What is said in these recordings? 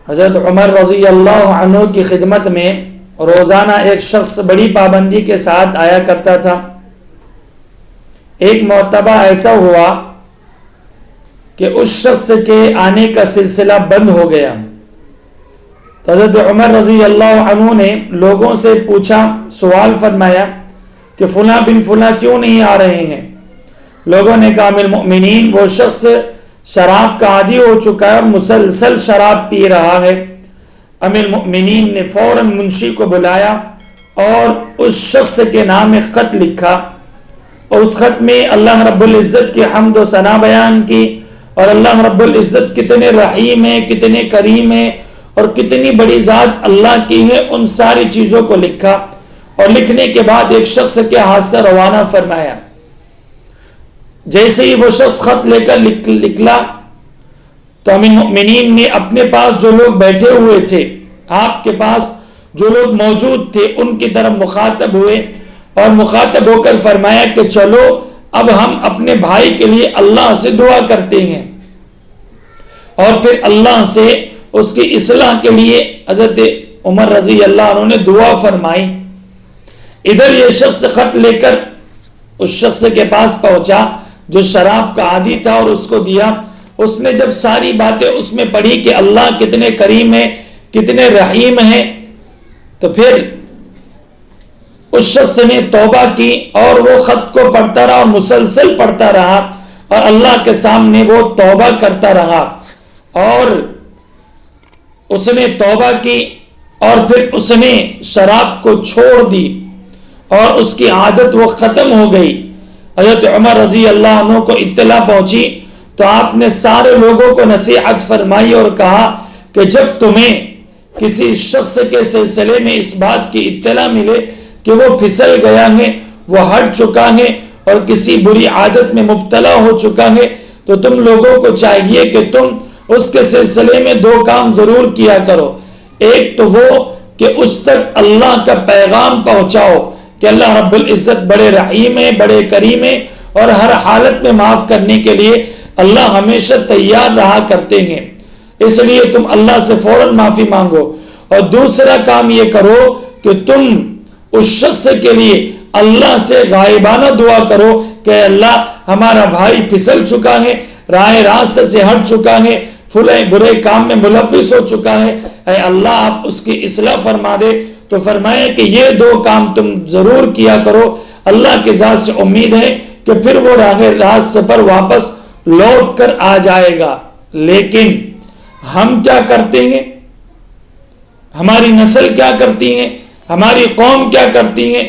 حضرت عمر رضی اللہ عنہ کی خدمت میں روزانہ ایک شخص بڑی پابندی کے ساتھ آیا کرتا تھا۔ ایک مرتبہ ایسا ہوا کہ اس شخص کے آنے کا سلسلہ بند ہو گیا، تو حضرت عمر رضی اللہ عنہ نے لوگوں سے پوچھا، سوال فرمایا کہ فلاں بن فلاں کیوں نہیں آ رہے ہیں؟ لوگوں نے کہا، امیر المؤمنین وہ شخص شراب کا عادی ہو چکا ہے اور مسلسل شراب پی رہا ہے۔ امیر المؤمنین نے فوراً منشی کو بلایا اور اس شخص کے نام ایک خط لکھا، اور اس خط میں اللہ رب العزت کی حمد و ثنا بیان کی، اور اللہ رب العزت کتنے رحیم ہے، کتنے کریم ہے، اور کتنی بڑی ذات اللہ کی ہے، ان ساری چیزوں کو لکھا، اور لکھنے کے بعد ایک شخص کے ہاتھ سے روانہ فرمایا۔ جیسے ہی وہ شخص خط لے کر نکلا تو امیر المؤمنین نے اپنے پاس جو لوگ بیٹھے ہوئے تھے، آپ کے پاس جو لوگ موجود تھے، ان کی طرف مخاطب ہوئے اور مخاطب ہو کر فرمایا کہ چلو اب ہم اپنے بھائی کے لیے اللہ سے دعا کرتے ہیں، اور پھر اللہ سے اس کی اصلاح کے لیے حضرت عمر رضی اللہ عنہ نے دعا فرمائی۔ ادھر یہ شخص خط لے کر اس شخص کے پاس پہنچا جو شراب کا عادی تھا اور اس کو دیا۔ اس نے جب ساری باتیں اس میں پڑھی کہ اللہ کتنے کریم ہے، کتنے رحیم ہے، تو پھر اس شخص نے توبہ کی اور وہ خط کو پڑھتا رہا اور مسلسل پڑھتا رہا، اور اللہ کے سامنے وہ توبہ کرتا رہا، اور اس نے توبہ کی اور پھر اس نے شراب کو چھوڑ دی اور اس کی عادت وہ ختم ہو گئی۔ حضرت عمر رضی اللہ عنہ کو اطلاع پہنچی تو آپ نے سارے لوگوں کو نصیحت فرمائی اور کہا کہ جب تمہیں کسی شخص کے سلسلے میں اس بات کی اطلاع ملے کہ وہ پھسل گیا ہے، وہ ہٹ چکا ہے اور کسی بری عادت میں مبتلا ہو چکا ہے، تو تم لوگوں کو چاہیے کہ تم اس کے سلسلے میں دو کام ضرور کیا کرو۔ ایک تو وہ کہ اس تک اللہ کا پیغام پہنچاؤ کہ اللہ رب العزت بڑے رحیم ہے، بڑے کریم ہے، اور ہر حالت میں معاف کرنے کے لیے اللہ ہمیشہ تیار رہا کرتے ہیں، اس لیے تم اللہ سے فوراً معافی مانگو۔ اور دوسرا کام یہ کرو کہ تم اس شخص کے لیے اللہ سے غائبانہ دعا کرو کہ اللہ ہمارا بھائی پھسل چکا ہے، راہ راست سے ہٹ چکا ہے، فلاں برے کام میں ملوث ہو چکا ہے، اے اللہ آپ اس کی اصلاح فرما دے۔ تو فرمایا کہ یہ دو کام تم ضرور کیا کرو، اللہ کی ذات سے امید ہے کہ پھر وہ راہ راست پر واپس لوٹ کر آ جائے گا۔ لیکن ہم کیا کرتے ہیں، ہماری نسل کیا کرتی ہے، ہماری قوم کیا کرتی ہے؟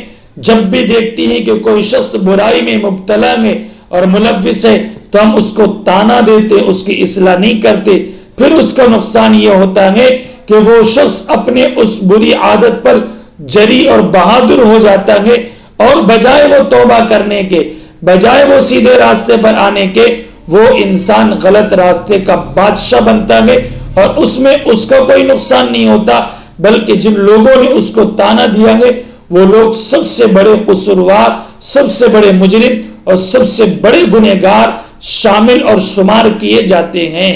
جب بھی دیکھتی ہیں کہ کوئی شخص برائی میں مبتلا ہے اور ملوث ہے تو ہم اس کو تانا دیتے، اس کی اصلاح نہیں کرتے۔ پھر اس کا نقصان یہ ہوتا ہے کہ وہ شخص اپنے اس بری عادت پر جری اور بہادر ہو جاتا ہے، اور بجائے وہ توبہ کرنے کے، بجائے وہ سیدھے راستے پر آنے کے، وہ انسان غلط راستے کا بادشاہ بنتا ہے، اور اس میں اس کا کوئی نقصان نہیں ہوتا، بلکہ جن لوگوں نے اس کو تانا دیا ہے وہ لوگ سب سے بڑے قصوروار، سب سے بڑے مجرم اور سب سے بڑے گنہگار شامل اور شمار کیے جاتے ہیں۔